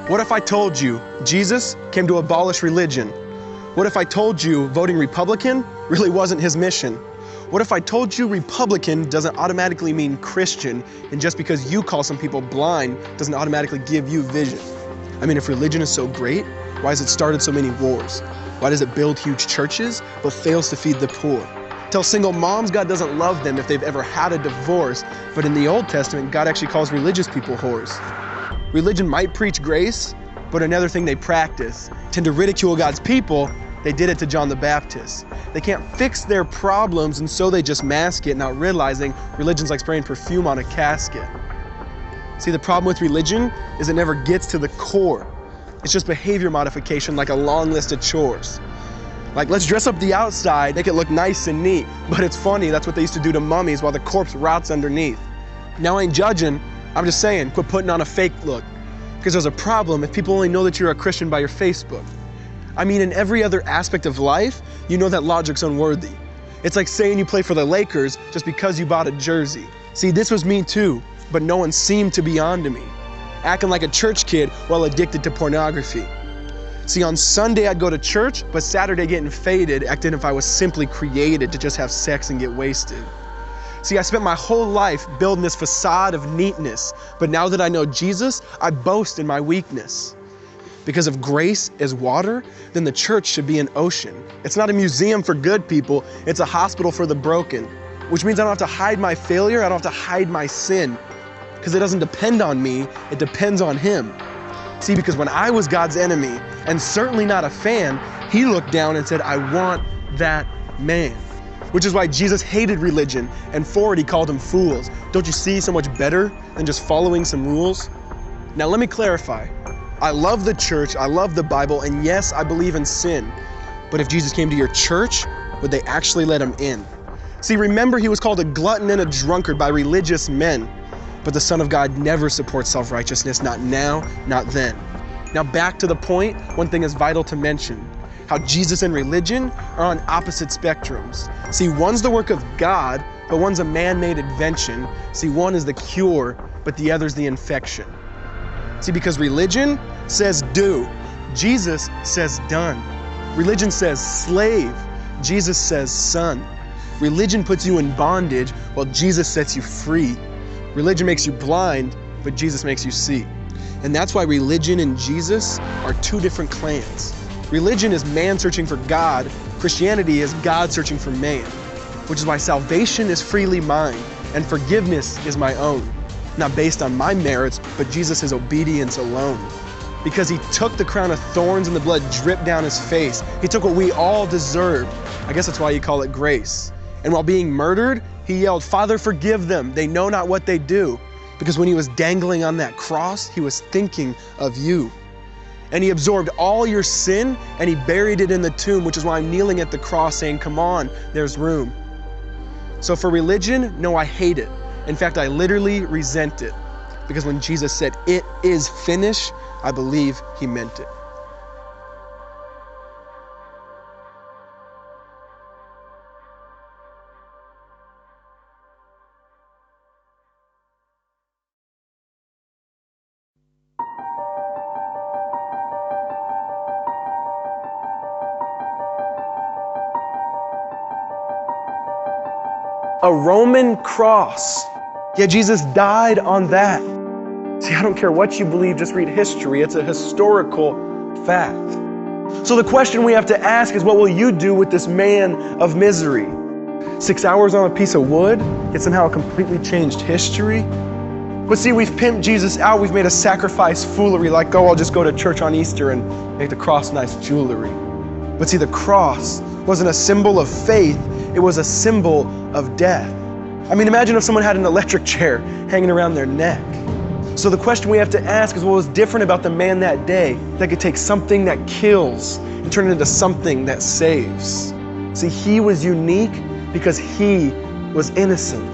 What if I told you Jesus came to abolish religion? What if I told you voting Republican really wasn't his mission? What if I told you Republican doesn't automatically mean Christian, and just because you call some people blind doesn't automatically give you vision? I mean, if religion is so great, why has it started so many wars? Why does it build huge churches but fails to feed the poor? Tell single moms God doesn't love them if they've ever had a divorce, but in the Old Testament, God actually calls religious people whores. Religion might preach grace, but another thing they practice. Tend to ridicule God's people. They did it to John the Baptist. They can't fix their problems, and so they just mask it, not realizing religion's like spraying perfume on a casket. See, the problem with religion is it never gets to the core. It's just behavior modification, like a long list of chores. Like, let's dress up the outside, make it look nice and neat. But it's funny, that's what they used to do to mummies while the corpse rots underneath. Now, I ain't judging, I'm just saying, quit putting on a fake look. Because there's a problem if people only know that you're a Christian by your Facebook. I mean, in every other aspect of life, you know that logic's unworthy. It's like saying you play for the Lakers just because you bought a jersey. See, this was me too, but no one seemed to be on to me. Acting like a church kid while addicted to pornography. See, on Sunday I'd go to church, but Saturday getting faded, acting if I was simply created to just have sex and get wasted. See, I spent my whole life building this facade of neatness, but now that I know Jesus, I boast in my weakness. Because if grace is water, then the church should be an ocean. It's not a museum for good people, it's a hospital for the broken. Which means I don't have to hide my failure, I don't have to hide my sin. Because it doesn't depend on me, it depends on Him. See, because when I was God's enemy, and certainly not a fan, He looked down and said, I want that man. Which is why Jesus hated religion, and for it He called them fools. Don't you see so much better than just following some rules? Now let me clarify. I love the church, I love the Bible, and yes, I believe in sin. But if Jesus came to your church, would they actually let Him in? See, remember He was called a glutton and a drunkard by religious men. But the Son of God never supports self-righteousness, not now, not then. Now back to the point, one thing is vital to mention. How Jesus and religion are on opposite spectrums. See, one's the work of God, but one's a man-made invention. See, one is the cure, but the other's the infection. See, because religion says do, Jesus says done. Religion says slave, Jesus says son. Religion puts you in bondage, while Jesus sets you free. Religion makes you blind, but Jesus makes you see. And that's why religion and Jesus are two different clans. Religion is man searching for God. Christianity is God searching for man. Which is why salvation is freely mine, and forgiveness is my own. Not based on my merits, but Jesus' obedience alone. Because He took the crown of thorns and the blood dripped down His face. He took what we all deserved. I guess that's why you call it grace. And while being murdered, He yelled, Father, forgive them. They know not what they do. Because when He was dangling on that cross, He was thinking of you. And He absorbed all your sin and He buried it in the tomb, which is why I'm kneeling at the cross saying, come on, there's room. So for religion, no, I hate it. In fact, I literally resent it. Because when Jesus said, it is finished, I believe He meant it. A Roman cross. Yeah, Jesus died on that. See, I don't care what you believe, just read history. It's a historical fact. So the question we have to ask is, what will you do with this man of misery? 6 hours on a piece of wood, yet somehow completely changed history? But see, we've pimped Jesus out. We've made a sacrifice foolery, like, oh, I'll just go to church on Easter and make the cross nice jewelry. But see, the cross wasn't a symbol of faith. It was a symbol of death. I mean, imagine if someone had an electric chair hanging around their neck. So the question we have to ask is, what was different about the man that day that could take something that kills and turn it into something that saves? See, He was unique because He was innocent.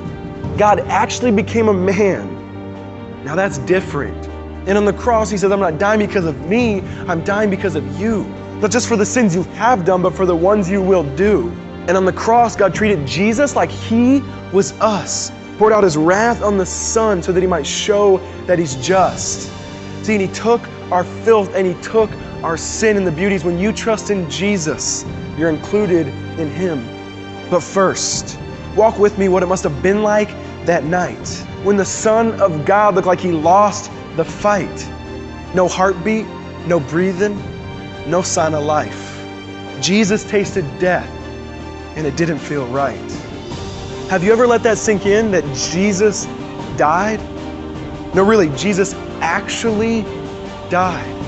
God actually became a man. Now that's different. And on the cross, He says, I'm not dying because of me, I'm dying because of you. Not just for the sins you have done, but for the ones you will do. And on the cross, God treated Jesus like He was us. Poured out His wrath on the Son so that He might show that He's just. See, and He took our filth and he took our sin and the beauties. When you trust in Jesus, you're included in him. But first, walk with me what it must have been like that night when the Son of God looked like he lost the fight. No heartbeat, no breathing, no sign of life. Jesus tasted death, and it didn't feel right. Have you ever let that sink in, that Jesus died? No, really, Jesus actually died.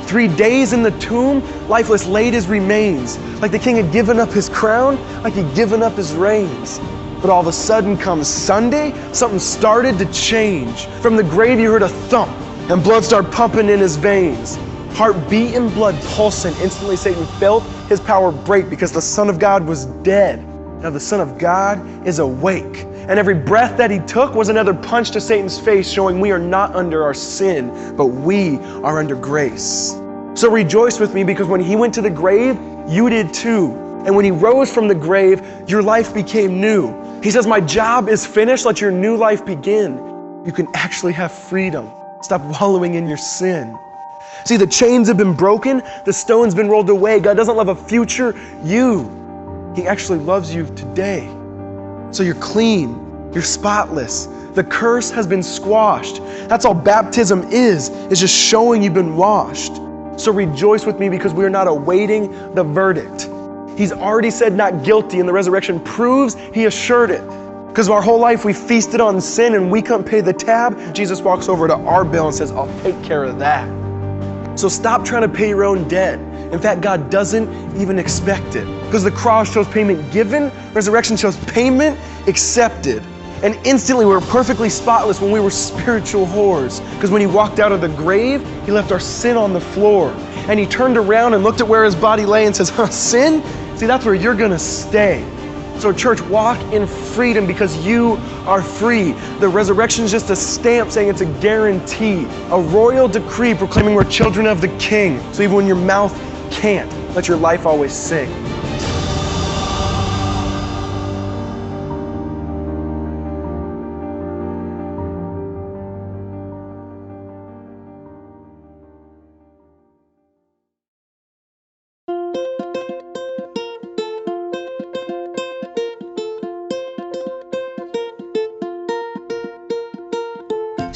3 days in the tomb, lifeless, laid his remains, like the king had given up his crown, like he'd given up his reins. But all of a sudden comes Sunday, something started to change. From the grave you heard a thump, and blood started pumping in his veins. Heart beating, blood pulsing. Instantly Satan felt his power break because the Son of God was dead. Now the Son of God is awake. And every breath that he took was another punch to Satan's face, showing we are not under our sin, but we are under grace. So rejoice with me, because when he went to the grave, you did too. And when he rose from the grave, your life became new. He says, my job is finished. Let your new life begin. You can actually have freedom. Stop wallowing in your sin. See, the chains have been broken. The stone's been rolled away. God doesn't love a future you. He actually loves you today. So you're clean. You're spotless. The curse has been squashed. That's all baptism is just showing you've been washed. So rejoice with me, because we are not awaiting the verdict. He's already said not guilty, and the resurrection proves he assured it. Because our whole life we feasted on sin and we couldn't pay the tab. Jesus walks over to our bill and says, I'll take care of that. So stop trying to pay your own debt. In fact, God doesn't even expect it. Because the cross shows payment given, resurrection shows payment accepted. And instantly we were perfectly spotless when we were spiritual whores. Because when he walked out of the grave, he left our sin on the floor. And he turned around and looked at where his body lay and says, sin? See, that's where you're gonna stay. So church, walk in freedom because you are free. The resurrection is just a stamp saying it's a guarantee, a royal decree proclaiming we're children of the King. So even when your mouth can't, let your life always sing.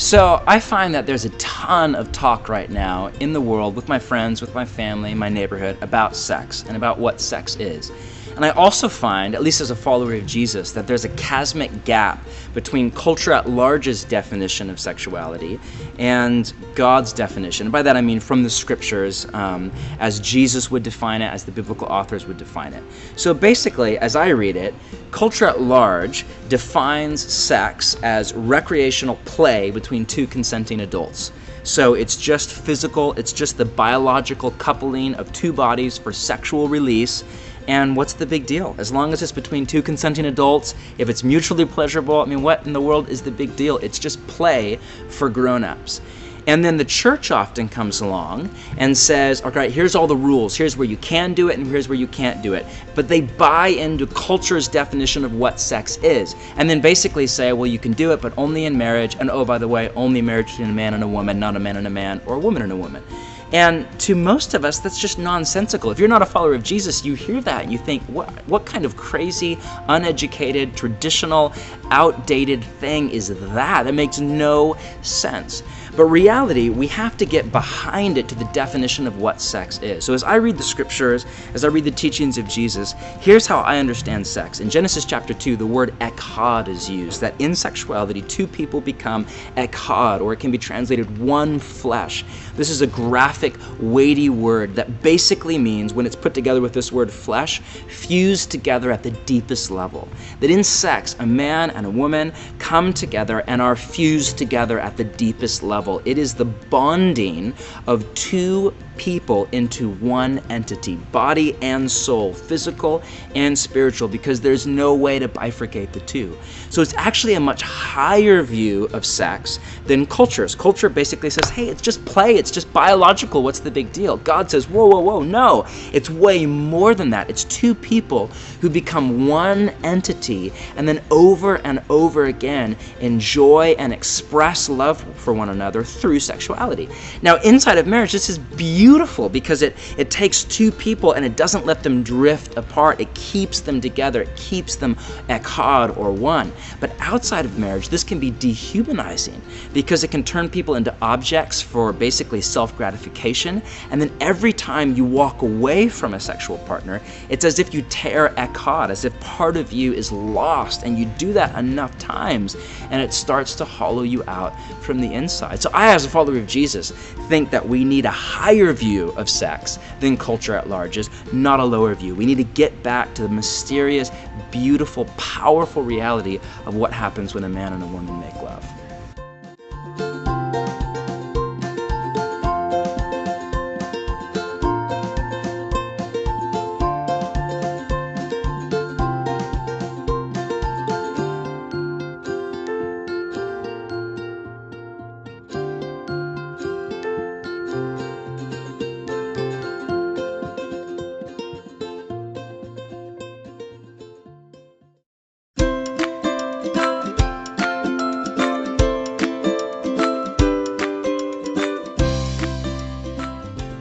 So I find that there's a ton of talk right now in the world with my friends, with my family, my neighborhood about sex and about what sex is. And I also find, at least as a follower of Jesus, that there's a chasmic gap between culture at large's definition of sexuality and God's definition. And by that I mean from the scriptures, as Jesus would define it, as the biblical authors would define it. So basically, as I read it, culture at large defines sex as recreational play between two consenting adults. So it's just physical, it's just the biological coupling of two bodies for sexual release. And what's the big deal? As long as it's between two consenting adults, if it's mutually pleasurable, I mean, what in the world is the big deal? It's just play for grown-ups. And then the church often comes along and says, all right, here's all the rules. Here's where you can do it and here's where you can't do it. But they buy into culture's definition of what sex is. And then basically say, well, you can do it, but only in marriage. And oh, by the way, only marriage between a man and a woman, not a man and a man or a woman and a woman. And to most of us, that's just nonsensical. If you're not a follower of Jesus, you hear that and you think, what kind of crazy, uneducated, traditional, outdated thing is that? That makes no sense. But reality, we have to get behind it to the definition of what sex is. So as I read the scriptures, as I read the teachings of Jesus, here's how I understand sex. In Genesis chapter 2, the word echad is used, that in sexuality, two people become echad, or it can be translated one flesh. This is a graphic, weighty word that basically means, when it's put together with this word flesh, fused together at the deepest level. That in sex, a man and a woman come together and are fused together at the deepest level. It is the bonding of two people into one entity, body and soul, physical and spiritual, because there's no way to bifurcate the two. So it's actually a much higher view of sex than culture's. Culture basically says, hey, it's just play, it's just biological, what's the big deal? God says, whoa, whoa, whoa, no, it's way more than that. It's two people who become one entity and then over and over again enjoy and express love for one another together through sexuality. Now, inside of marriage, this is beautiful because it takes two people and it doesn't let them drift apart. It keeps them together. It keeps them echad, or one. But outside of marriage, this can be dehumanizing because it can turn people into objects for basically self-gratification. And then every time you walk away from a sexual partner, it's as if you tear echad, as if part of you is lost, and you do that enough times and it starts to hollow you out from the inside. So I, as a follower of Jesus, think that we need a higher view of sex than culture at large is, not a lower view. We need to get back to the mysterious, beautiful, powerful reality of what happens when a man and a woman make love.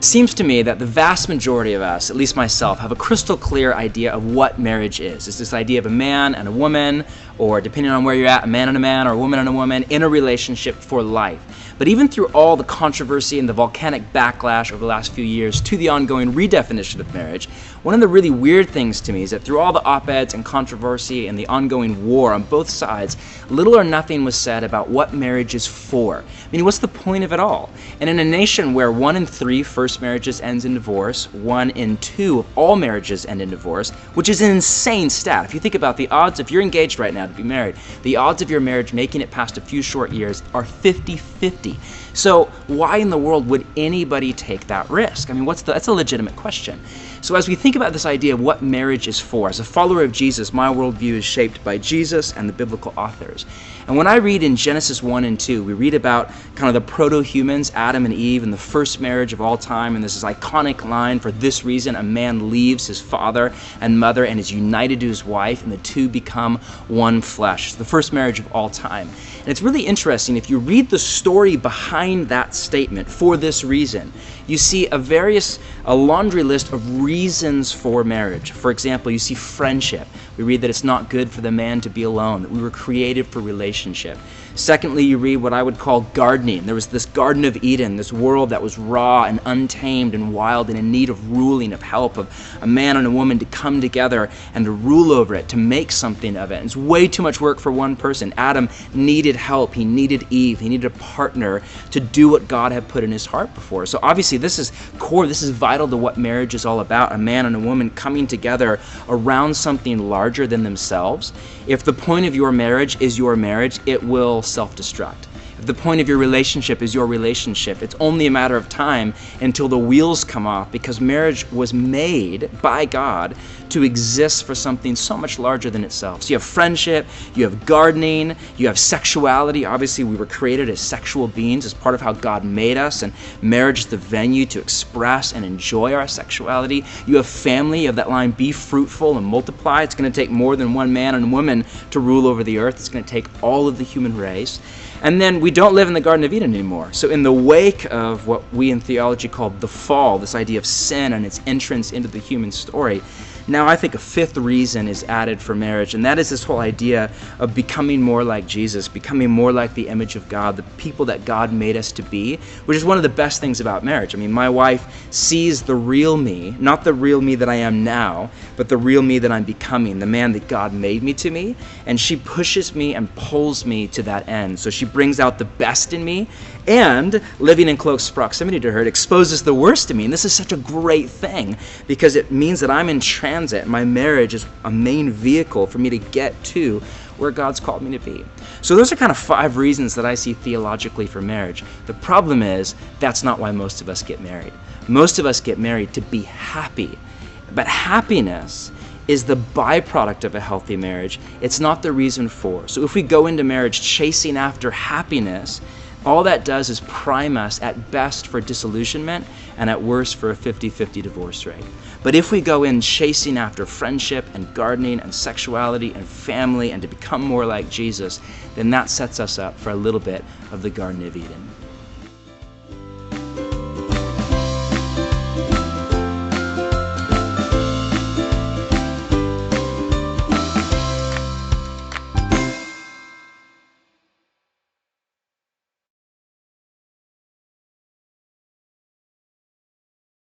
Seems to me that the vast majority of us, at least myself, have a crystal clear idea of what marriage is. It's this idea of a man and a woman, or depending on where you're at, a man and a man or a woman and a woman in a relationship for life. But even through all the controversy and the volcanic backlash over the last few years to the ongoing redefinition of marriage, one of the really weird things to me is that through all the op-eds and controversy and the ongoing war on both sides, little or nothing was said about what marriage is for. I mean, what's the point of it all? And in a nation where 1 in 3 first marriages ends in divorce, 1 in 2 of all marriages end in divorce, which is an insane stat. If you think about the odds, if you're engaged right now to be married, the odds of your marriage making it past a few short years are 50-50. So why in the world would anybody take that risk? I mean, that's a legitimate question. So as we think about this idea of what marriage is for, as a follower of Jesus, my worldview is shaped by Jesus and the biblical authors. And when I read in Genesis 1 and 2, we read about kind of the proto-humans, Adam and Eve, and the first marriage of all time. And there's this iconic line, for this reason a man leaves his father and mother and is united to his wife, and the two become one flesh. It's the first marriage of all time. And it's really interesting, if you read the story behind that statement, for this reason, you see a laundry list of reasons for marriage. For example, you see friendship. We read that it's not good for the man to be alone, that we were created for relationship. Secondly, you read what I would call gardening. There was this Garden of Eden, this world that was raw and untamed and wild and in need of ruling, of help, of a man and a woman to come together and to rule over it, to make something of it. And it's way too much work for one person. Adam needed help. He needed Eve. He needed a partner to do what God had put in his heart before. So obviously this is core, this is vital to what marriage is all about, a man and a woman coming together around something larger than themselves. If the point of your marriage is your marriage, it will self-destruct. If the point of your relationship is your relationship, it's only a matter of time until the wheels come off, because marriage was made by God to exist for something so much larger than itself. So you have friendship, you have gardening, you have sexuality. Obviously, we were created as sexual beings as part of how God made us, and marriage is the venue to express and enjoy our sexuality. You have family, you have that line, be fruitful and multiply. It's going to take more than one man and woman to rule over the earth. It's going to take all of the human race. And then we don't live in the Garden of Eden anymore. So in the wake of what we in theology call the fall, this idea of sin and its entrance into the human story, now I think a fifth reason is added for marriage, and that is this whole idea of becoming more like Jesus, becoming more like the image of God, the people that God made us to be, which is one of the best things about marriage. I mean, my wife sees the real me, not the real me that I am now, but the real me that I'm becoming, the man that God made me to be, and she pushes me and pulls me to that end. So she brings out the best in me, and living in close proximity to her, it exposes the worst in me. And this is such a great thing, because it means that I'm in transit. My marriage is a main vehicle for me to get to where God's called me to be. So those are kind of 5 reasons that I see theologically for marriage. The problem is, that's not why most of us get married. Most of us get married to be happy. But happiness is the byproduct of a healthy marriage. It's not the reason for. So if we go into marriage chasing after happiness, all that does is prime us at best for disillusionment and at worst for a 50-50 divorce rate. But if we go in chasing after friendship and gardening and sexuality and family and to become more like Jesus, then that sets us up for a little bit of the Garden of Eden. you.